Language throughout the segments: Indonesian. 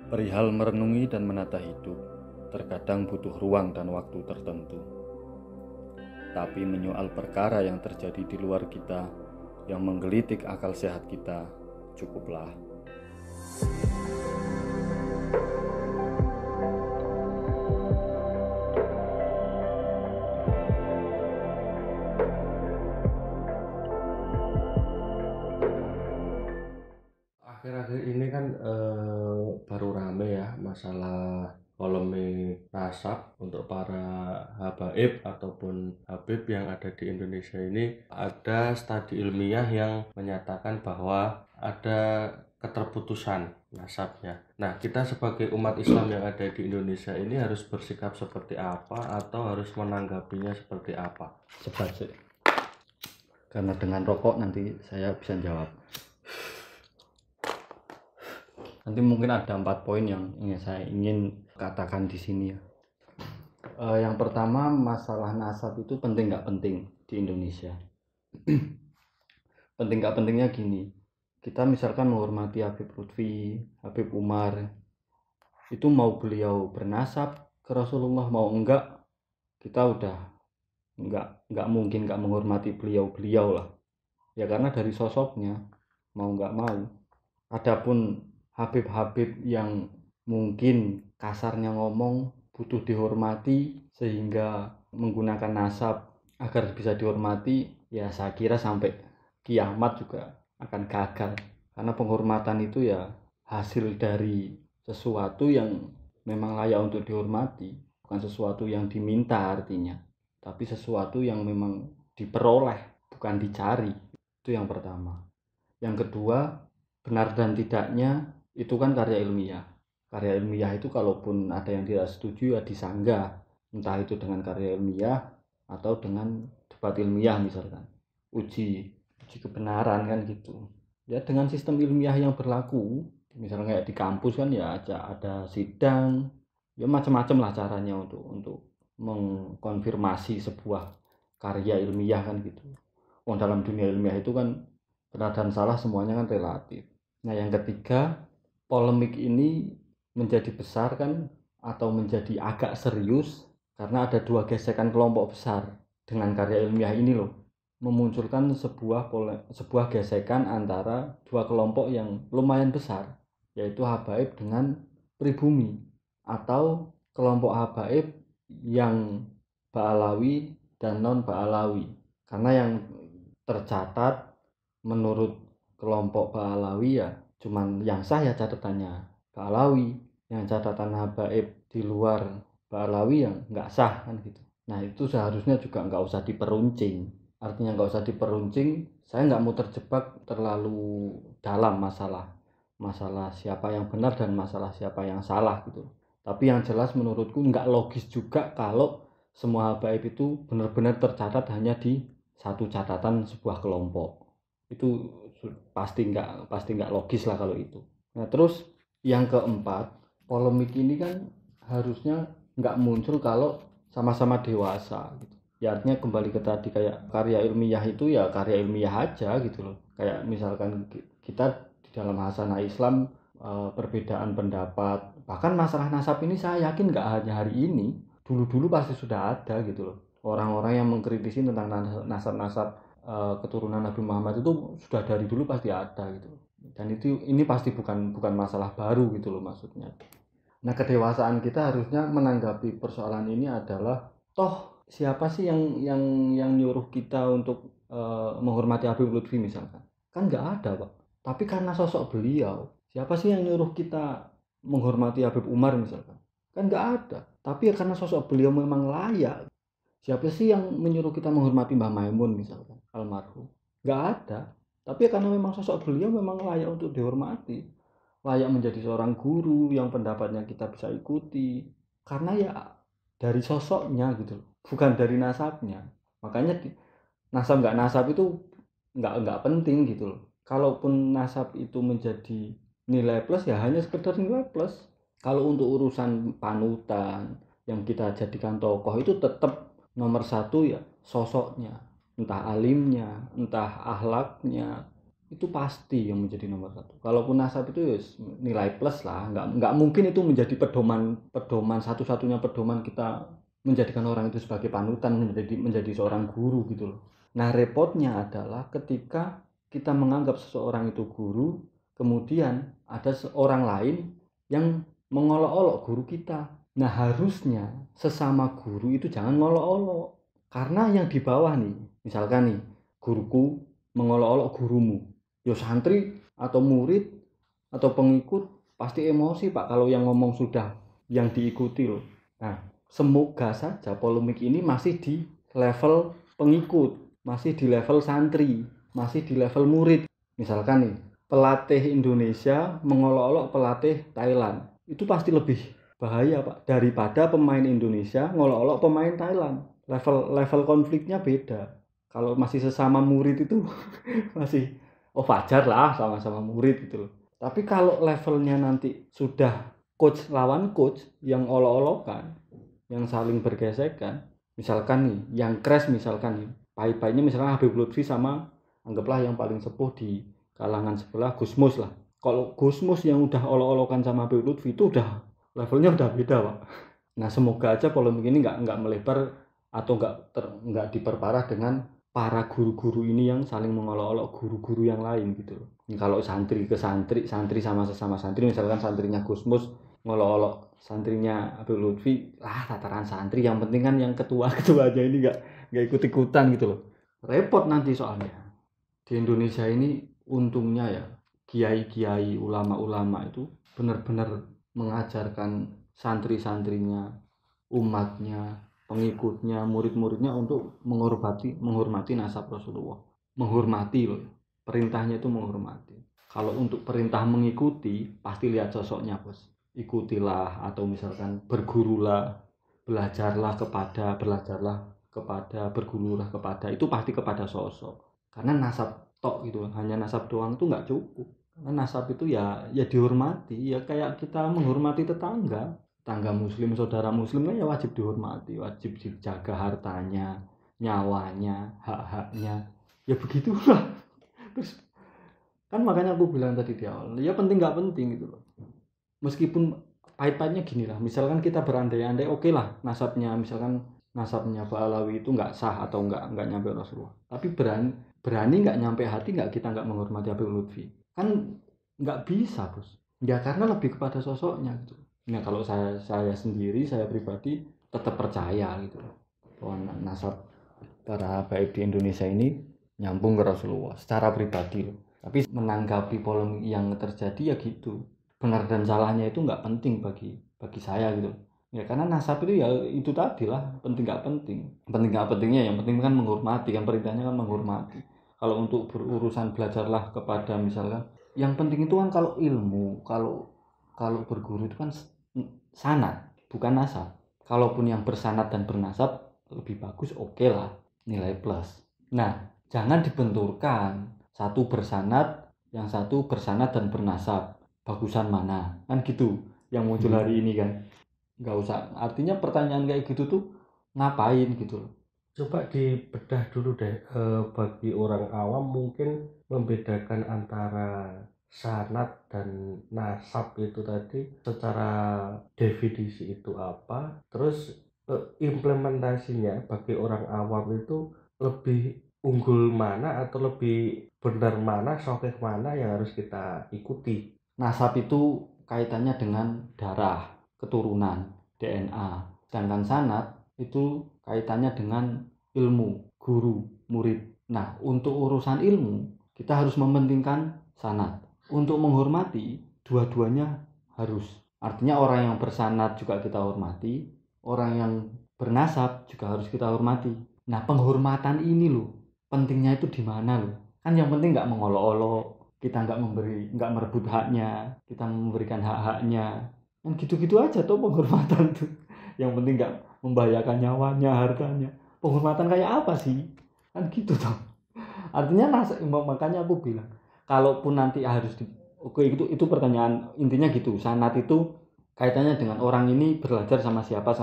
Perihal merenungi dan menata hidup, terkadang butuh ruang dan waktu tertentu. Tapi menyoal perkara yang terjadi di luar kita, yang menggelitik akal sehat kita, cukuplah. Akhir-akhir ini kan baru rame ya masalah polemik nasab untuk para habaib ataupun habib yang ada di Indonesia ini. Ada studi ilmiah yang menyatakan bahwa ada keterputusan nasabnya. Nah, kita sebagai umat Islam yang ada di Indonesia ini harus bersikap seperti apa atau harus menanggapinya seperti apa? Cepat sih, karena dengan rokok nanti saya bisa jawab. Nanti mungkin ada 4 poin yang saya ingin katakan di sini ya. Yang pertama, masalah nasab itu penting nggak penting di Indonesia. Penting nggak pentingnya gini, kita misalkan menghormati Habib Lutfi, Habib Umar, itu mau beliau bernasab ke Rasulullah mau enggak, kita udah enggak mungkin enggak menghormati beliau lah ya, karena dari sosoknya mau enggak mau. Adapun Habib-habib yang mungkin kasarnya ngomong butuh dihormati sehingga menggunakan nasab agar bisa dihormati, ya saya kira sampai kiamat juga akan gagal, karena penghormatan itu ya hasil dari sesuatu yang memang layak untuk dihormati, bukan sesuatu yang diminta artinya, tapi sesuatu yang memang diperoleh, bukan dicari. Itu yang pertama. Yang kedua, benar dan tidaknya itu kan karya ilmiah. Karya ilmiah itu kalaupun ada yang tidak setuju ya disanggah, entah itu dengan karya ilmiah atau dengan debat ilmiah misalkan. Uji uji kebenaran kan gitu. Ya dengan sistem ilmiah yang berlaku, misalnya kayak di kampus kan ya ada sidang, ya macam-macam lah caranya untuk mengkonfirmasi sebuah karya ilmiah kan gitu. Oh, dalam dunia ilmiah itu kan benar dan salah semuanya kan relatif. Nah, yang ketiga, polemik ini menjadi besar kan atau menjadi agak serius karena ada dua gesekan kelompok besar dengan karya ilmiah ini loh, memunculkan sebuah gesekan antara dua kelompok yang lumayan besar, yaitu habaib dengan pribumi, atau kelompok habaib yang Ba'alawi dan non Ba'alawi. Karena yang tercatat menurut kelompok Ba'alawi ya cuman yang sah ya catatannya Ba'alawi, yang catatan habaib di luar Ba'alawi yang nggak sah kan gitu. Nah itu seharusnya juga nggak usah diperuncing, artinya nggak usah diperuncing. Saya nggak mau terjebak terlalu dalam masalah masalah siapa yang benar dan masalah siapa yang salah gitu. Tapi yang jelas menurutku nggak logis juga kalau semua habaib itu benar-benar tercatat hanya di satu catatan sebuah kelompok. Itu pasti nggak logis lah kalau itu. Nah terus yang keempat, polemik ini kan harusnya nggak muncul kalau sama-sama dewasa gitu. Ya artinya kembali ke tadi, kayak karya ilmiah itu ya karya ilmiah aja gitu loh. Kayak misalkan kita di dalam hasanah Islam, perbedaan pendapat, bahkan masalah nasab ini saya yakin nggak hanya hari ini, dulu-dulu pasti sudah ada gitu loh. Orang-orang yang mengkritisi tentang nasab-nasab keturunan Nabi Muhammad itu sudah dari dulu pasti ada gitu. Dan ini pasti bukan bukan masalah baru gitu loh maksudnya. Nah, kedewasaan kita harusnya menanggapi persoalan ini adalah, toh siapa sih yang nyuruh kita untuk menghormati Habib Lutfi misalkan? Kan nggak ada, Pak. Tapi karena sosok beliau, siapa sih yang nyuruh kita menghormati Habib Umar misalkan? Kan nggak ada. Tapi ya karena sosok beliau memang layak. Siapa sih yang menyuruh kita menghormati Mbah Maimun misalkan, almarhum? Nggak ada. Tapi ya karena memang sosok beliau memang layak untuk dihormati, layak menjadi seorang guru yang pendapatnya kita bisa ikuti, karena ya dari sosoknya gitu, bukan dari nasabnya. Makanya nasab nggak nasab itu nggak penting gitu loh. Kalaupun nasab itu menjadi nilai plus ya hanya sekedar nilai plus. Kalau untuk urusan panutan yang kita jadikan tokoh itu tetap nomor satu ya sosoknya, entah alimnya, entah ahlaknya, itu pasti yang menjadi nomor satu. Kalaupun nasab itu ya nilai plus lah, nggak mungkin itu menjadi pedoman satu-satunya pedoman kita menjadikan orang itu sebagai panutan, menjadi seorang guru gitu loh. Nah repotnya adalah ketika kita menganggap seseorang itu guru, kemudian ada seorang lain yang mengolok-olok guru kita. Nah harusnya sesama guru itu jangan ngolok-olok, karena yang di bawah nih, misalkan nih guruku mengolok-olok gurumu, yo santri atau murid atau pengikut pasti emosi Pak kalau yang ngomong sudah yang diikuti loh. Nah semoga saja polemik ini masih di level pengikut, masih di level santri, masih di level murid. Misalkan nih pelatih Indonesia mengolok-olok pelatih Thailand, itu pasti lebih bahaya Pak daripada pemain Indonesia ngolok-olok pemain Thailand. Level konfliknya beda. Kalau masih sesama murid itu masih wajar lah sama-sama murid gitu loh. Tapi kalau levelnya nanti sudah coach lawan coach yang olok-olokan, yang saling bergesekan, misalkan nih yang crash misalkan nih pahit-pahitnya misalkan Habib Lutfi sama anggaplah yang paling sepuh di kalangan sebelah Gusmus lah. Kalau Gusmus yang udah olok-olokan sama Habib Lutfi itu udah levelnya udah beda Pak. Nah semoga aja polemik ini nggak melebar atau nggak diperparah dengan para guru-guru ini yang saling mengolok-olok guru-guru yang lain gitu loh. Kalau santri ke santri, santri sama sesama santri, misalkan santrinya Gusmus ngolok-olok santrinya Habib Lutfi, lah tataran santri yang penting kan yang ketua aja ini nggak ikut-ikutan gitu loh. Repot nanti soalnya. Di Indonesia ini untungnya ya kiai-kiai, ulama-ulama itu benar-benar mengajarkan santri-santrinya, umatnya, pengikutnya, murid-muridnya untuk menghormati nasab Rasulullah. Menghormati loh. Perintahnya itu menghormati. Kalau untuk perintah mengikuti, pasti lihat sosoknya, Bos. Ikutilah atau misalkan bergurulah, belajarlah kepada, bergurulah kepada. Itu pasti kepada sosok. Karena nasab tok gitu, hanya nasab doang itu nggak cukup. Karena nasab itu ya dihormati, ya kayak kita menghormati tetangga. Tangga muslim, saudara muslim ya wajib dihormati, wajib dijaga hartanya, nyawanya, hak-haknya, ya begitulah. Terus kan makanya aku bilang tadi di awal, ya penting nggak penting gitu loh. Meskipun pahit-pahitnya gini lah, misalkan kita berandai-andai oke lah nasabnya, misalkan nasabnya Pak Alawi itu nggak sah atau nggak nyampe Rasulullah, tapi berani nggak nyampe hati, nggak kita nggak menghormati Habib Lutfi, kan nggak bisa Bos. Ya karena lebih kepada sosoknya gitu. Nah kalau saya sendiri, saya pribadi tetap percaya gitu bahwa nasab para habaib di Indonesia ini nyambung ke Rasulullah secara pribadi loh. Tapi menanggapi polemik yang terjadi ya gitu, benar dan salahnya itu nggak penting bagi saya gitu ya, karena nasab itu ya itu tadi lah, penting nggak pentingnya yang penting kan menghormati, kan perintahnya kan menghormati. Kalau untuk berurusan belajarlah kepada misalkan, yang penting itu kan kalau ilmu, kalau kalau berguru itu kan sanad bukan nasab. Kalaupun yang bersanad dan bernasab lebih bagus, oke lah, nilai plus. Nah jangan dibenturkan, satu bersanad, yang satu bersanad dan bernasab, bagusan mana kan gitu yang muncul hari ini kan. Nggak usah, artinya pertanyaan kayak gitu tuh ngapain gitu loh. Coba dibedah dulu deh, bagi orang awam mungkin membedakan antara sanad dan nasab itu tadi secara definisi itu apa, terus implementasinya bagi orang awam itu lebih unggul mana atau lebih benar mana, sahih mana yang harus kita ikuti. Nasab itu kaitannya dengan darah, keturunan, DNA. Sedangkan sanad itu kaitannya dengan ilmu, guru, murid. Nah, untuk urusan ilmu, kita harus mementingkan sanad. Untuk menghormati, dua-duanya harus. Artinya orang yang bersanad juga kita hormati, orang yang bernasab juga harus kita hormati. Nah, penghormatan ini loh, pentingnya itu di mana loh? Kan yang penting nggak mengolok-olok, kita nggak merebut haknya, kita memberikan hak-haknya, kan gitu-gitu aja tuh penghormatan tuh. Yang penting nggak membahayakan nyawanya, hartanya. Penghormatan kayak apa sih, kan gitu tuh. Artinya makanya aku bilang, kalaupun nanti harus oke, itu pertanyaan intinya gitu. Sanad itu kaitannya dengan orang ini belajar sama siapa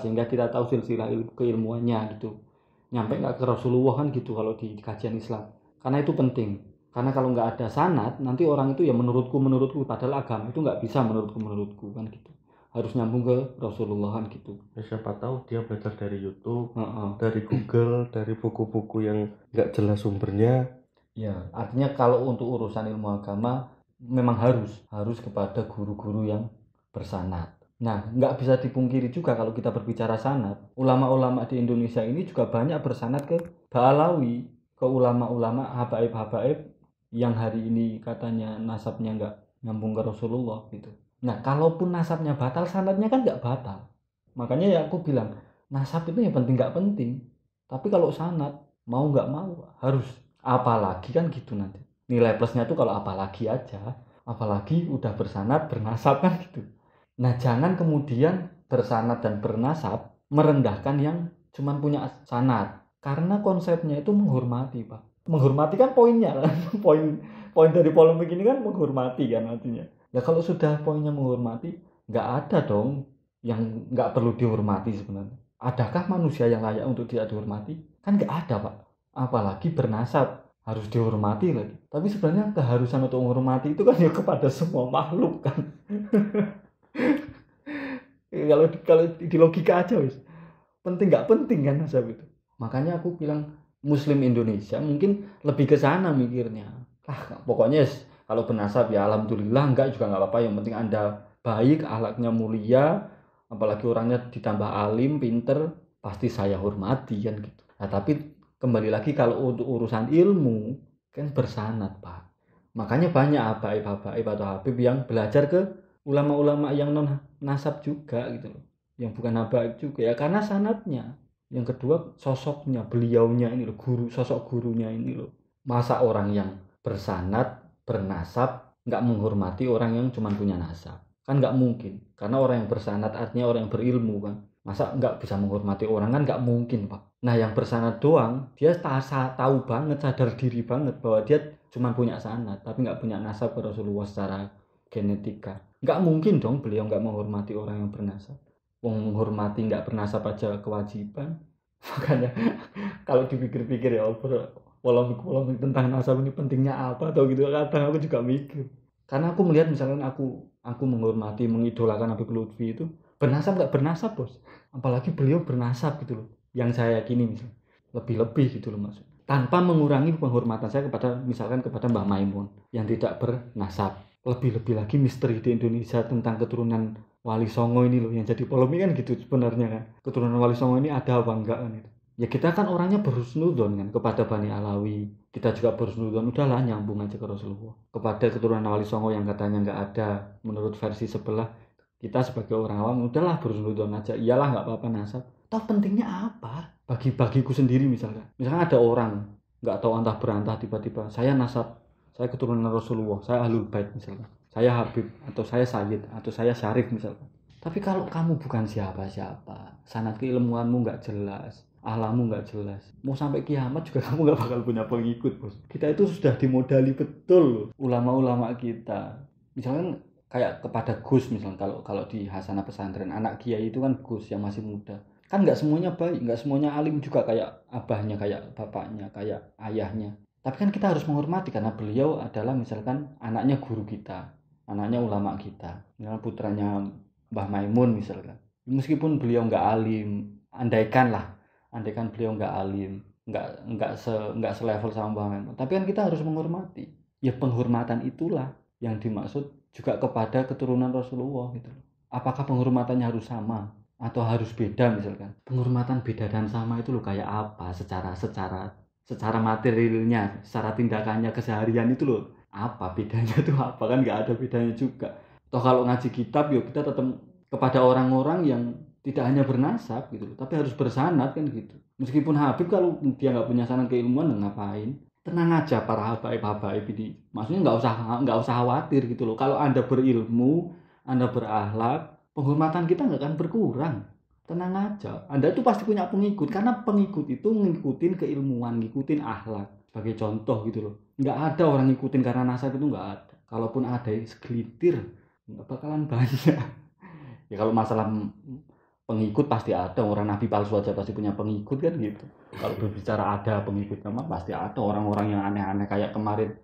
sehingga kita tahu silsilah keilmuannya gitu, nyampe nggak ke Rasulullah kan gitu kalau di kajian Islam, karena itu penting. Karena kalau nggak ada sanad, nanti orang itu ya menurutku, padahal agama itu nggak bisa menurutku kan gitu. Harus nyambung ke Rasulullah kan gitu. Ya, siapa tahu dia belajar dari YouTube, Heeh. dari Google, dari buku-buku yang nggak jelas sumbernya. Ya, artinya kalau untuk urusan ilmu agama memang harus kepada guru-guru yang bersanad. Nah, nggak bisa dipungkiri juga kalau kita berbicara sanad, ulama-ulama di Indonesia ini juga banyak bersanad ke Ba'alawi, ke ulama-ulama habaib-habaib yang hari ini katanya nasabnya nggak nyambung ke Rasulullah gitu. Nah, kalaupun nasabnya batal, sanadnya kan nggak batal. Makanya ya aku bilang, nasab itu yang penting nggak penting. Tapi kalau sanad, mau nggak mau harus. Apalagi kan gitu nanti. Nilai plusnya tuh kalau apalagi aja. Apalagi udah bersanad, bernasab kan gitu. Nah, jangan kemudian bersanad dan bernasab merendahkan yang cuman punya sanad. Karena konsepnya itu menghormati, Pak. Menghormati kan poinnya kan. Poin dari polemik ini kan menghormati kan artinya. Ya kalau sudah poinnya menghormati, nggak ada dong yang nggak perlu dihormati sebenarnya. Adakah manusia yang layak untuk tidak dihormati? Kan nggak ada, Pak. Apalagi bernasab harus dihormati lagi. Tapi sebenarnya keharusan untuk menghormati itu kan ya kepada semua makhluk kan. Kalau di logika aja wis. Penting nggak penting kan nasab itu. Makanya aku bilang Muslim Indonesia mungkin lebih ke sana mikirnya. Pokoknya kalau bernasab ya alhamdulillah, enggak juga nggak apa-apa, yang penting Anda baik, akhlaknya mulia, apalagi orangnya ditambah alim, pinter, pasti saya hormati kan gitu. Nah, tapi kembali lagi kalau untuk urusan ilmu kan bersanad, Pak. Makanya banyak habaib atau habib yang belajar ke ulama-ulama yang non nasab juga gitu loh. Yang bukan habaib juga ya karena sanadnya. Yang kedua sosoknya, beliaunya ini loh, sosok gurunya ini loh. Masa orang yang bersanad, bernasab nggak menghormati orang yang cuma punya nasab? Kan nggak mungkin. Karena orang yang bersanad artinya orang yang berilmu kan. Masa nggak bisa menghormati orang, kan nggak mungkin, Pak. Nah, yang bersanad doang dia tahu banget, sadar diri banget bahwa dia cuma punya sanad tapi nggak punya nasab ke Rasulullah secara genetika. Nggak mungkin dong beliau nggak menghormati orang yang bernasab. Menghormati nggak bernasab aja kewajiban. Makanya kalau dipikir-pikir ya polemik tentang nasab ini pentingnya apa atau gitu, kadang aku juga mikir. Karena aku melihat misalkan aku menghormati, mengidolakan Habib Lutfi itu bernasab nggak bernasab, Bos. Apalagi beliau bernasab gitu loh. Yang saya yakini misalnya lebih-lebih gitu loh maksud. Tanpa mengurangi penghormatan saya kepada misalkan kepada Mbah Maimun yang tidak bernasab. Lebih-lebih lagi misteri di Indonesia tentang keturunan Wali Songo ini loh yang jadi polemik kan gitu sebenarnya kan. Keturunan Wali Songo ini ada apa enggak kan itu. Ya kita kan orangnya berhusnudzon kan kepada Bani Alawi. Kita juga berhusnudzon, udahlah nyambung aja ke Rasulullah. Kepada keturunan Wali Songo yang katanya enggak ada menurut versi sebelah, kita sebagai orang awam udahlah berhusnudzon aja. Iyalah enggak apa-apa nasab. Toh pentingnya apa? Bagi-bagiku sendiri misalkan. Misalkan ada orang enggak tahu antah berantah tiba-tiba saya nasab, saya keturunan Rasulullah, saya Ahlul Bait misalkan, saya Habib atau saya Sayyid atau saya Syarif misalkan. Tapi kalau kamu bukan siapa-siapa, sanad keilmuanmu nggak jelas, ahlamu nggak jelas, mau sampai kiamat juga kamu nggak bakal punya pengikut, Bos. Kita itu sudah dimodali betul loh, ulama-ulama kita. Misalkan kayak kepada Gus misalkan, kalau di Hasanah Pesantren anak kiai itu kan Gus yang masih muda. Kan nggak semuanya baik, nggak semuanya alim juga kayak abahnya, kayak bapaknya, kayak ayahnya. Tapi kan kita harus menghormati karena beliau adalah misalkan anaknya guru kita, anaknya ulama kita, misalkan putranya Mbah Maimun misalkan. Meskipun beliau nggak alim, andaikan beliau nggak alim, nggak selevel sama Mbah Maimun. Tapi kan kita harus menghormati. Ya penghormatan itulah yang dimaksud juga kepada keturunan Rasulullah gitu. Apakah penghormatannya harus sama atau harus beda misalkan? Penghormatan beda dan sama itu loh kayak apa secara materialnya, secara tindakannya keseharian itu loh apa bedanya tuh, apa kan nggak ada bedanya juga. Toh kalau ngaji kitab yuk kita tetap kepada orang-orang yang tidak hanya bernasab gitu, tapi harus bersanad kan gitu. Meskipun Habib kalau dia nggak punya sanad keilmuan ngapain? Tenang aja para habaib ini. Maksudnya nggak usah khawatir gitu loh. Kalau Anda berilmu, Anda berakhlak, penghormatan kita nggak akan berkurang. Tenang aja, Anda tuh pasti punya pengikut karena pengikut itu ngikutin keilmuan, ngikutin akhlak. Sebagai contoh gitu loh, nggak ada orang ngikutin karena nasab, itu nggak ada. Kalaupun ada segelintir, nggak bakalan banyak. Ya kalau masalah pengikut pasti ada, orang nabi palsu aja pasti punya pengikut kan gitu. Kalau berbicara ada pengikutnya mah pasti ada orang-orang yang aneh-aneh kayak kemarin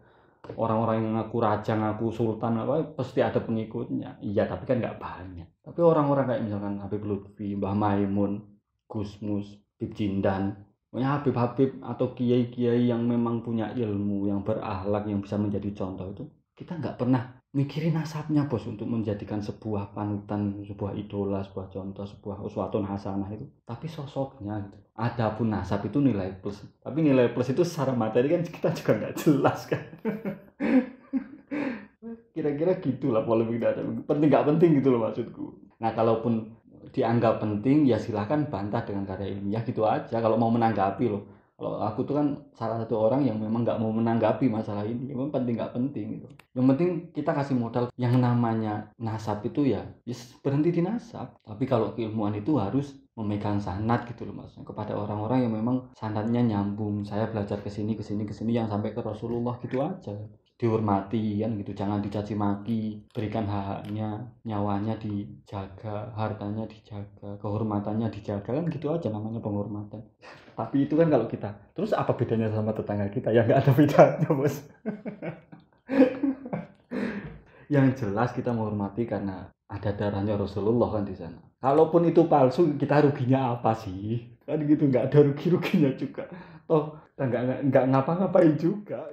orang-orang yang ngaku raja, ngaku sultan apa pasti ada pengikutnya. Iya, tapi kan nggak banyak. Tapi orang-orang kayak misalkan Habib Lutfi, Mbah Maimun, Gus Mus, Habib Jindan, pokoknya Habib-habib atau kiai-kiai yang memang punya ilmu, yang berakhlak, yang bisa menjadi contoh itu, kita nggak pernah mikirin nasabnya bos untuk menjadikan sebuah panutan, sebuah idola, sebuah contoh, sebuah uswatun hasanah itu. Tapi sosoknya gitu. Adapun nasab itu nilai plus. Tapi nilai plus itu secara materi kan kita juga nggak jelas kan. Kira-kira gitulah polemik dasar. Penting nggak penting gitu loh maksudku. Nah kalaupun dianggap penting ya silahkan bantah dengan karya ilmiah gitu aja. Kalau mau menanggapi loh. Kalau aku tuh kan salah satu orang yang memang nggak mau menanggapi masalah ini. Memang penting nggak penting gitu. Yang penting kita kasih modal yang namanya nasab itu ya berhenti di nasab. Tapi kalau keilmuan itu harus memegang sanad gitu loh maksudnya kepada orang-orang yang memang sanadnya nyambung. Saya belajar ke sini yang sampai ke Rasulullah gitu aja. Dihormati kan gitu, jangan dicaci maki, berikan hak-haknya, nyawanya dijaga, hartanya dijaga, kehormatannya dijaga, kan gitu aja namanya penghormatan. Tapi itu kan kalau kita, terus apa bedanya sama tetangga kita? Ya nggak ada bedanya bos. Yang jelas kita menghormati karena ada darahnya Rasulullah kan di sana. Kalaupun itu palsu, kita ruginya apa sih? Kan gitu, nggak ada rugi-ruginya juga. Toh nggak ngapa-ngapain juga.